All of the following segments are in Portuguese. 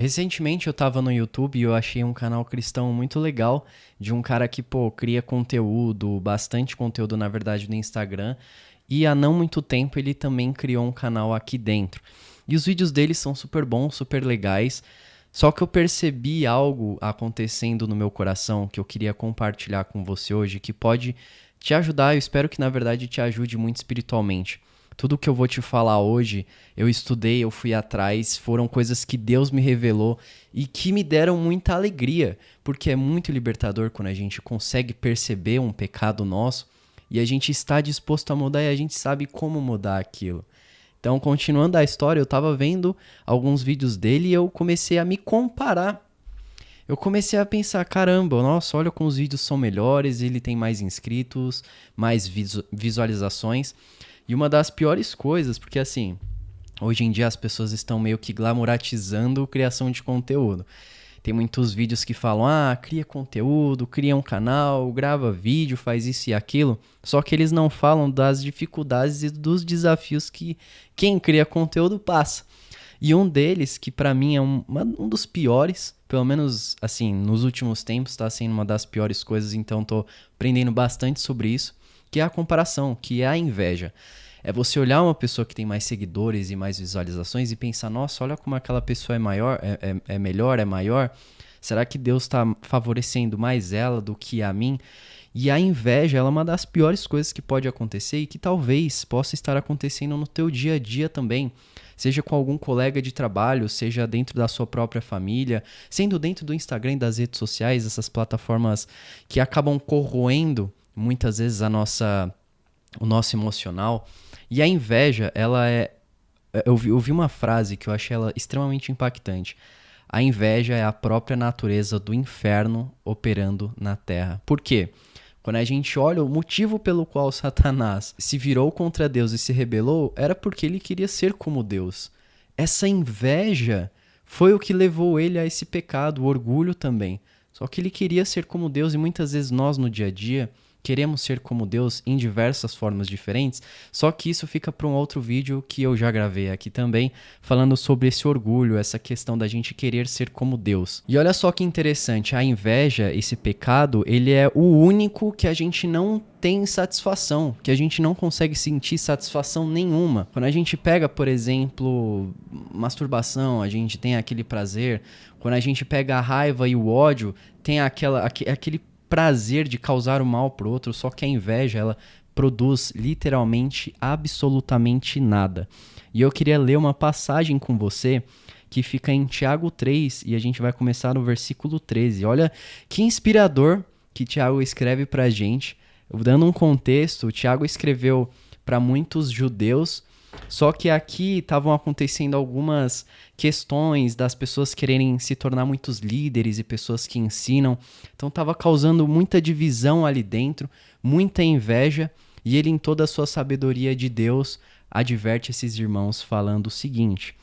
Recentemente eu tava no YouTube e eu achei um canal cristão muito legal de um cara que, pô, cria conteúdo, bastante conteúdo na verdade no Instagram, e há não muito tempo ele também criou um canal aqui dentro. E os vídeos dele são super bons, super legais. Só que eu percebi algo acontecendo no meu coração que eu queria compartilhar com você hoje, que pode te ajudar, eu espero que na verdade te ajude muito espiritualmente. Tudo que eu vou te falar hoje, eu estudei, eu fui atrás, foram coisas que Deus me revelou e que me deram muita alegria, porque é muito libertador quando a gente consegue perceber um pecado nosso e a gente está disposto a mudar e a gente sabe como mudar aquilo. Então, continuando a história, eu tava vendo alguns vídeos dele e eu comecei a me comparar. Eu comecei a pensar, caramba, nossa, olha como os vídeos são melhores, ele tem mais inscritos, mais visualizações. E uma das piores coisas, porque assim, hoje em dia as pessoas estão meio que glamoratizando a criação de conteúdo. Tem muitos vídeos que falam, cria conteúdo, cria um canal, grava vídeo, faz isso e aquilo. Só que eles não falam das dificuldades e dos desafios que quem cria conteúdo passa. E um deles, que pra mim é um dos piores, pelo menos assim, nos últimos tempos tá sendo uma das piores coisas, então tô aprendendo bastante sobre isso, que é a comparação, que é a inveja. É você olhar uma pessoa que tem mais seguidores e mais visualizações e pensar, nossa, olha como aquela pessoa é maior, é melhor, é maior. Será que Deus está favorecendo mais ela do que a mim? E a inveja, ela é uma das piores coisas que pode acontecer e que talvez possa estar acontecendo no teu dia a dia também. Seja com algum colega de trabalho, seja dentro da sua própria família, sendo dentro do Instagram e das redes sociais, essas plataformas que acabam corroendo muitas vezes o nosso emocional. E a inveja, ela é. Eu vi uma frase que eu achei ela extremamente impactante. A inveja é a própria natureza do inferno operando na terra. Por quê? Quando a gente olha o motivo pelo qual Satanás se virou contra Deus e se rebelou, era porque ele queria ser como Deus. Essa inveja foi o que levou ele a esse pecado, o orgulho também. Só que ele queria ser como Deus e muitas vezes nós no dia a dia queremos ser como Deus em diversas formas diferentes, só que isso fica para um outro vídeo que eu já gravei aqui também, falando sobre esse orgulho, essa questão da gente querer ser como Deus. E olha só que interessante, a inveja, esse pecado, ele é o único que a gente não tem satisfação, que a gente não consegue sentir satisfação nenhuma. Quando a gente pega, por exemplo, masturbação, a gente tem aquele prazer. Quando a gente pega a raiva e o ódio, tem aquele prazer de causar o mal pro outro, só que a inveja, ela produz literalmente absolutamente nada. E eu queria ler uma passagem com você que fica em Tiago 3 e a gente vai começar no versículo 13. Olha que inspirador que Tiago escreve pra gente. Dando um contexto, o Tiago escreveu para muitos judeus, só que aqui estavam acontecendo algumas questões das pessoas quererem se tornar muitos líderes e pessoas que ensinam. Então estava causando muita divisão ali dentro, muita inveja, e ele, em toda a sua sabedoria de Deus, adverte esses irmãos falando o seguinte: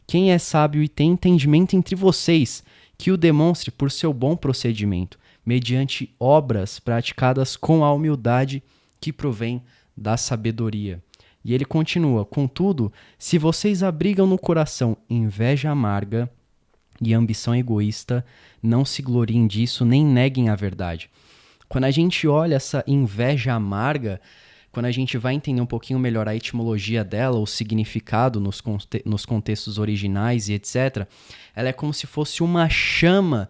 quem é sábio e tem entendimento entre vocês, que o demonstre por seu bom procedimento, mediante obras praticadas com a humildade que provém da sabedoria. E ele continua: contudo, se vocês abrigam no coração inveja amarga e ambição egoísta, não se gloriem disso nem neguem a verdade. Quando a gente olha essa inveja amarga, quando a gente vai entender um pouquinho melhor a etimologia dela, o significado nos contextos originais e etc., ela é como se fosse uma chama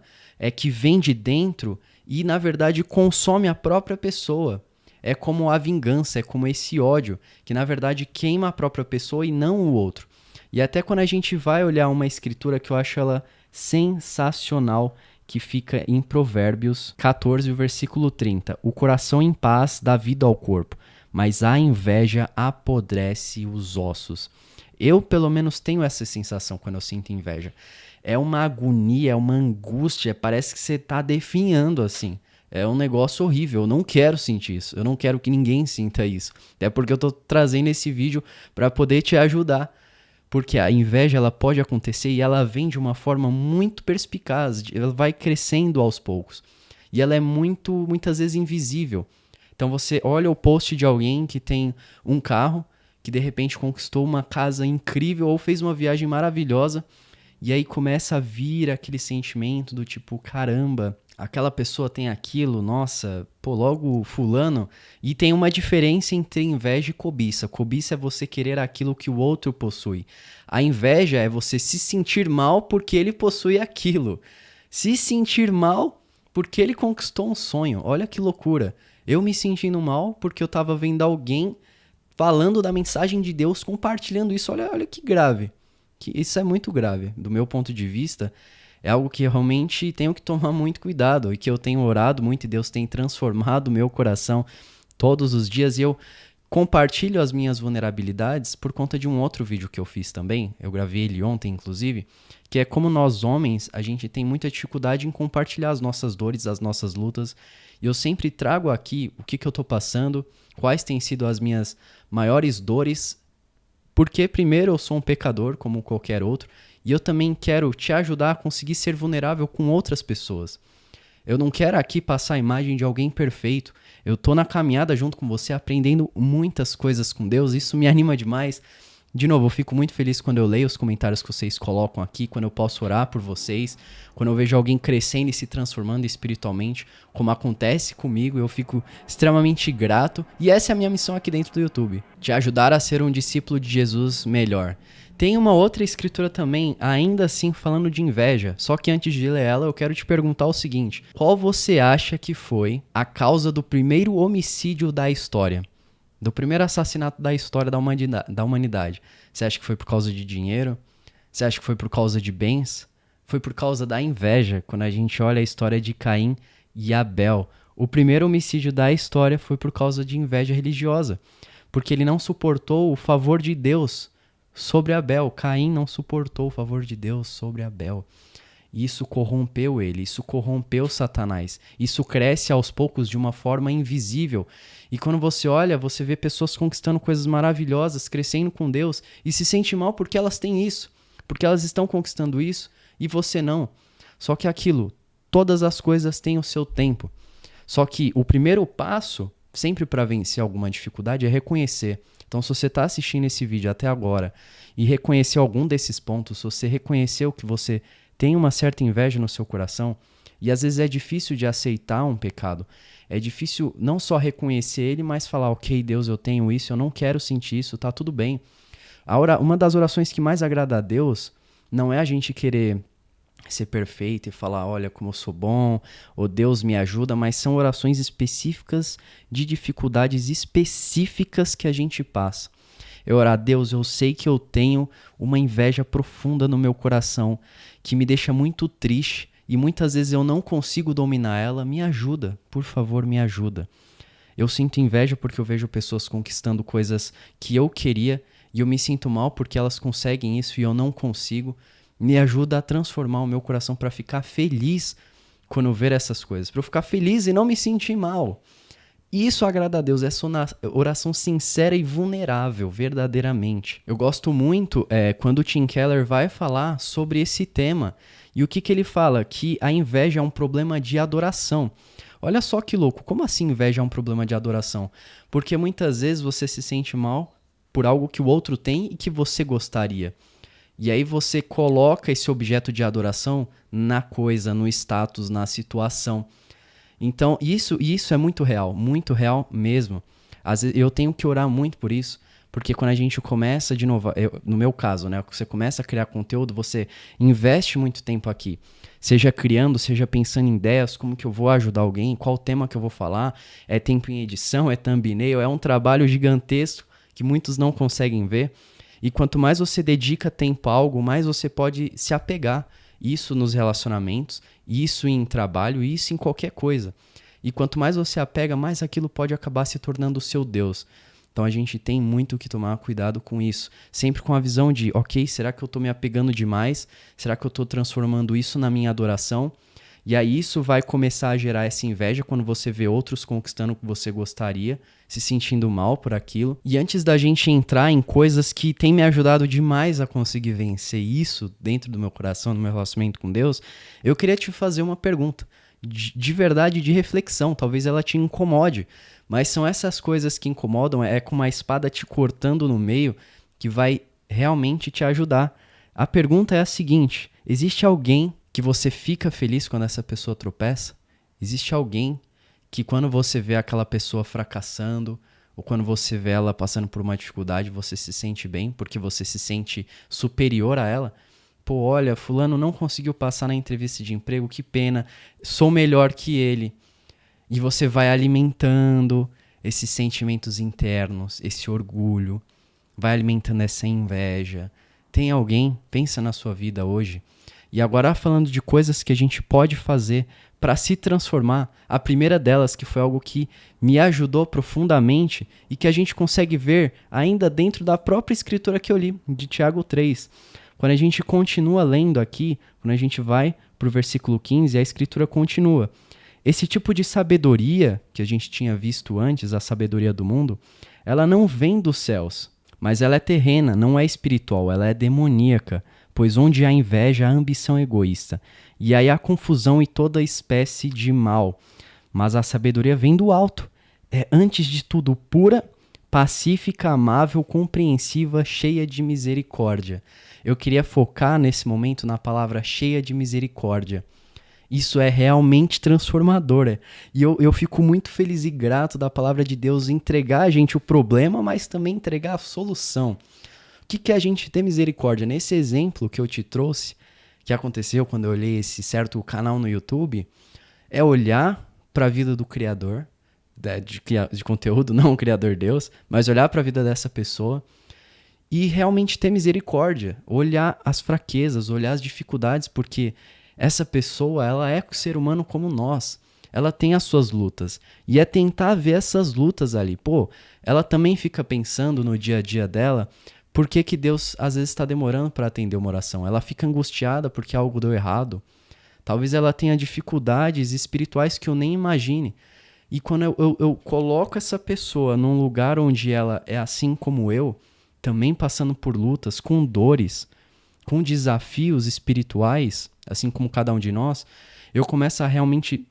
que vem de dentro e, na verdade, consome a própria pessoa. É como a vingança, é como esse ódio, que na verdade queima a própria pessoa e não o outro. E até quando a gente vai olhar uma escritura que eu acho ela sensacional, que fica em Provérbios 14, versículo 30. O coração em paz dá vida ao corpo, mas a inveja apodrece os ossos. Eu, pelo menos, tenho essa sensação quando eu sinto inveja. É uma agonia, é uma angústia, parece que você tá definhando assim. É um negócio horrível, eu não quero sentir isso, eu não quero que ninguém sinta isso. Até porque eu tô trazendo esse vídeo para poder te ajudar. Porque a inveja ela pode acontecer e ela vem de uma forma muito perspicaz, ela vai crescendo aos poucos. E ela é muitas vezes invisível. Então você olha o post de alguém que tem um carro, que de repente conquistou uma casa incrível ou fez uma viagem maravilhosa, E aí começa a vir aquele sentimento do tipo, caramba, aquela pessoa tem aquilo, nossa, pô, logo fulano. E tem uma diferença entre inveja e cobiça. Cobiça é você querer aquilo que o outro possui. A inveja é você se sentir mal porque ele possui aquilo. Se sentir mal porque ele conquistou um sonho. Olha que loucura. Eu me sentindo mal porque eu tava vendo alguém falando da mensagem de Deus, compartilhando isso. Olha que grave. Isso é muito grave. Do meu ponto de vista, é algo que realmente tenho que tomar muito cuidado e que eu tenho orado muito e Deus tem transformado o meu coração todos os dias. E eu compartilho as minhas vulnerabilidades por conta de um outro vídeo que eu fiz também. Eu gravei ele ontem, inclusive, que é como nós homens, a gente tem muita dificuldade em compartilhar as nossas dores, as nossas lutas. E eu sempre trago aqui o que eu tô passando, quais têm sido as minhas maiores dores, porque primeiro eu sou um pecador como qualquer outro, e eu também quero te ajudar a conseguir ser vulnerável com outras pessoas. Eu não quero aqui passar a imagem de alguém perfeito. Eu tô na caminhada junto com você, aprendendo muitas coisas com Deus. Isso me anima demais. De novo, eu fico muito feliz quando eu leio os comentários que vocês colocam aqui, quando eu posso orar por vocês, quando eu vejo alguém crescendo e se transformando espiritualmente, como acontece comigo, eu fico extremamente grato. E essa é a minha missão aqui dentro do YouTube, te ajudar a ser um discípulo de Jesus melhor. Tem uma outra escritura também, ainda assim falando de inveja, só que antes de ler ela eu quero te perguntar o seguinte: qual você acha que foi a causa do primeiro homicídio da história? Do primeiro assassinato da história da humanidade. Você acha que foi por causa de dinheiro? Você acha que foi por causa de bens? Foi por causa da inveja, quando a gente olha a história de Caim e Abel. O primeiro homicídio da história foi por causa de inveja religiosa, porque ele não suportou o favor de Deus sobre Abel. Caim não suportou o favor de Deus sobre Abel. Isso corrompeu ele, isso corrompeu Satanás. Isso cresce aos poucos de uma forma invisível. E quando você olha, você vê pessoas conquistando coisas maravilhosas, crescendo com Deus e se sente mal porque elas têm isso, porque elas estão conquistando isso e você não. Só que aquilo, todas as coisas têm o seu tempo. Só que o primeiro passo, sempre para vencer alguma dificuldade, é reconhecer. Então, se você está assistindo esse vídeo até agora e reconhecer algum desses pontos, se você reconheceu que você tem uma certa inveja no seu coração, e às vezes é difícil de aceitar um pecado, é difícil não só reconhecer ele, mas falar, ok, Deus, eu tenho isso, eu não quero sentir isso, tá tudo bem. Uma das orações que mais agrada a Deus não é a gente querer ser perfeito e falar, olha como eu sou bom, ou Deus me ajuda, mas são orações específicas de dificuldades específicas que a gente passa. Eu orar, Deus, eu sei que eu tenho uma inveja profunda no meu coração, que me deixa muito triste e muitas vezes eu não consigo dominar ela. Me ajuda, por favor, me ajuda. Eu sinto inveja porque eu vejo pessoas conquistando coisas que eu queria e eu me sinto mal porque elas conseguem isso e eu não consigo. Me ajuda a transformar o meu coração para ficar feliz quando eu ver essas coisas, para eu ficar feliz e não me sentir mal. Isso agrada a Deus, essa oração sincera e vulnerável, verdadeiramente. Eu gosto muito quando o Tim Keller vai falar sobre esse tema. E o que ele fala? Que a inveja é um problema de adoração. Olha só que louco, como assim inveja é um problema de adoração? Porque muitas vezes você se sente mal por algo que o outro tem e que você gostaria. E aí você coloca esse objeto de adoração na coisa, no status, na situação. Então, isso é muito real mesmo. Às vezes, eu tenho que orar muito por isso, porque quando a gente começa de novo, no meu caso, né, você começa a criar conteúdo, você investe muito tempo aqui, seja criando, seja pensando em ideias, como que eu vou ajudar alguém, qual tema que eu vou falar, é tempo em edição, é thumbnail, é um trabalho gigantesco que muitos não conseguem ver, e quanto mais você dedica tempo a algo, mais você pode se apegar. Isso nos relacionamentos, isso em trabalho, isso em qualquer coisa. E quanto mais você apega, mais aquilo pode acabar se tornando o seu Deus. Então a gente tem muito que tomar cuidado com isso. Sempre com a visão de, ok, será que eu estou me apegando demais? Será que eu estou transformando isso na minha adoração? E aí isso vai começar a gerar essa inveja quando você vê outros conquistando o que você gostaria, se sentindo mal por aquilo. E antes da gente entrar em coisas que têm me ajudado demais a conseguir vencer isso dentro do meu coração, no meu relacionamento com Deus, eu queria te fazer uma pergunta, de verdade, de reflexão. Talvez ela te incomode, mas são essas coisas que incomodam, é como uma espada te cortando no meio, que vai realmente te ajudar A pergunta é a seguinte: existe alguém que você fica feliz quando essa pessoa tropeça? Existe alguém que quando você vê aquela pessoa fracassando, ou quando você vê ela passando por uma dificuldade, você se sente bem, porque você se sente superior a ela? Pô, olha, fulano não conseguiu passar na entrevista de emprego, que pena, sou melhor que ele. E você vai alimentando esses sentimentos internos, esse orgulho, vai alimentando essa inveja. Tem alguém, pensa na sua vida hoje, e agora falando de coisas que a gente pode fazer para se transformar, a primeira delas, que foi algo que me ajudou profundamente e que a gente consegue ver ainda dentro da própria escritura que eu li, de Tiago 3. Quando a gente continua lendo aqui, quando a gente vai para o versículo 15, a escritura continua. Esse tipo de sabedoria que a gente tinha visto antes, a sabedoria do mundo, ela não vem dos céus, mas ela é terrena, não é espiritual, ela é demoníaca, pois onde há inveja, há ambição egoísta, e aí há confusão e toda espécie de mal. Mas a sabedoria vem do alto, é antes de tudo pura, pacífica, amável, compreensiva, cheia de misericórdia. Eu queria focar nesse momento na palavra cheia de misericórdia. Isso é realmente transformador. E eu fico muito feliz e grato da palavra de Deus entregar a gente o problema, mas também entregar a solução. O que é a gente ter misericórdia? Nesse exemplo que eu te trouxe, que aconteceu quando eu olhei esse certo canal no YouTube, é olhar para a vida do Criador, de conteúdo, não o Criador Deus, mas olhar para a vida dessa pessoa e realmente ter misericórdia, olhar as fraquezas, olhar as dificuldades, porque essa pessoa, ela é ser humano como nós. Ela tem as suas lutas. E é tentar ver essas lutas ali. Pô, ela também fica pensando no dia a dia dela, por que que Deus às vezes está demorando para atender uma oração? Ela fica angustiada porque algo deu errado. Talvez ela tenha dificuldades espirituais que eu nem imagine. E quando eu coloco essa pessoa num lugar onde ela é assim como eu, também passando por lutas, com dores, com desafios espirituais, assim como cada um de nós, eu começo a realmente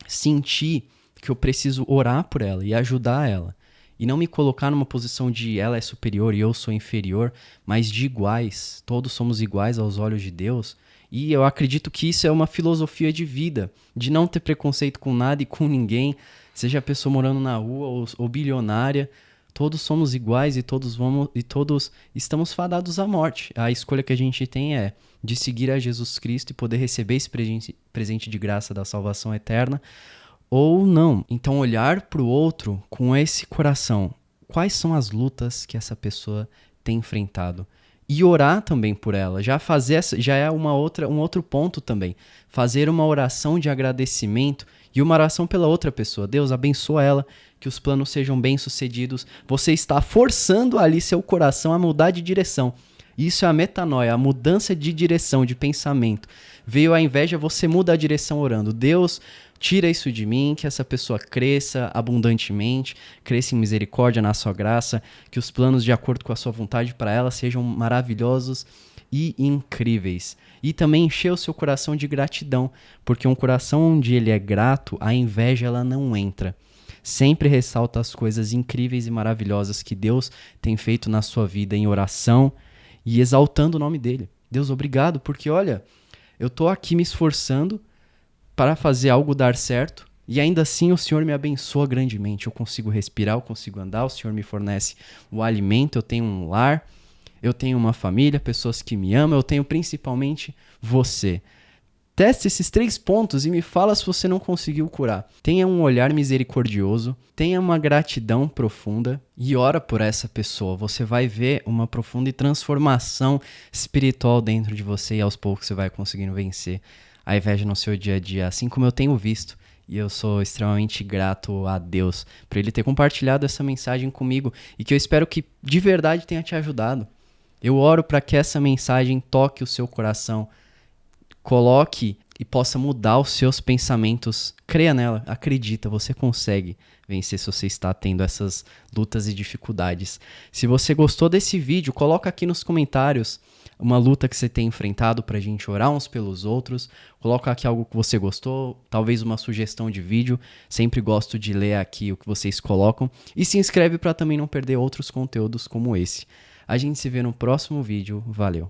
sentir que eu preciso orar por ela e ajudar ela. E não me colocar numa posição de ela é superior e eu sou inferior, mas de iguais. Todos somos iguais aos olhos de Deus. E eu acredito que isso é uma filosofia de vida, de não ter preconceito com nada e com ninguém, seja a pessoa morando na rua ou bilionária. Todos somos iguais e todos estamos fadados à morte. A escolha que a gente tem é de seguir a Jesus Cristo e poder receber esse presente de graça da salvação eterna, ou não. Então olhar para o outro com esse coração. Quais são as lutas que essa pessoa tem enfrentado? E orar também por ela. Já é um outro ponto também. Fazer uma oração de agradecimento e uma oração pela outra pessoa. Deus, abençoa ela, que os planos sejam bem-sucedidos. Você está forçando ali seu coração a mudar de direção. Isso é a metanoia, a mudança de direção, de pensamento. Veio a inveja, você muda a direção orando. Deus, tira isso de mim, que essa pessoa cresça abundantemente, cresça em misericórdia na sua graça, que os planos de acordo com a sua vontade para ela sejam maravilhosos e incríveis. E também encher o seu coração de gratidão, porque um coração onde ele é grato, a inveja ela não entra. Sempre ressalta as coisas incríveis e maravilhosas que Deus tem feito na sua vida em oração e exaltando o nome dele. Deus, obrigado, porque olha, eu tô aqui me esforçando para fazer algo dar certo e ainda assim o Senhor me abençoa grandemente. Eu consigo respirar, eu consigo andar, o Senhor me fornece o alimento, eu tenho um lar, eu tenho uma família, pessoas que me amam, eu tenho principalmente você. Teste esses 3 pontos e me fala se você não conseguiu curar. Tenha um olhar misericordioso, tenha uma gratidão profunda e ora por essa pessoa. Você vai ver uma profunda transformação espiritual dentro de você e aos poucos você vai conseguindo vencer a inveja no seu dia a dia, assim como eu tenho visto. E eu sou extremamente grato a Deus por Ele ter compartilhado essa mensagem comigo e que eu espero que de verdade tenha te ajudado. Eu oro para que essa mensagem toque o seu coração, coloque e possa mudar os seus pensamentos. Creia nela, acredita, você consegue vencer se você está tendo essas lutas e dificuldades. Se você gostou desse vídeo, coloca aqui nos comentários uma luta que você tem enfrentado pra gente orar uns pelos outros. Coloca aqui algo que você gostou, talvez uma sugestão de vídeo. Sempre gosto de ler aqui o que vocês colocam. E se inscreve para também não perder outros conteúdos como esse. A gente se vê no próximo vídeo. Valeu!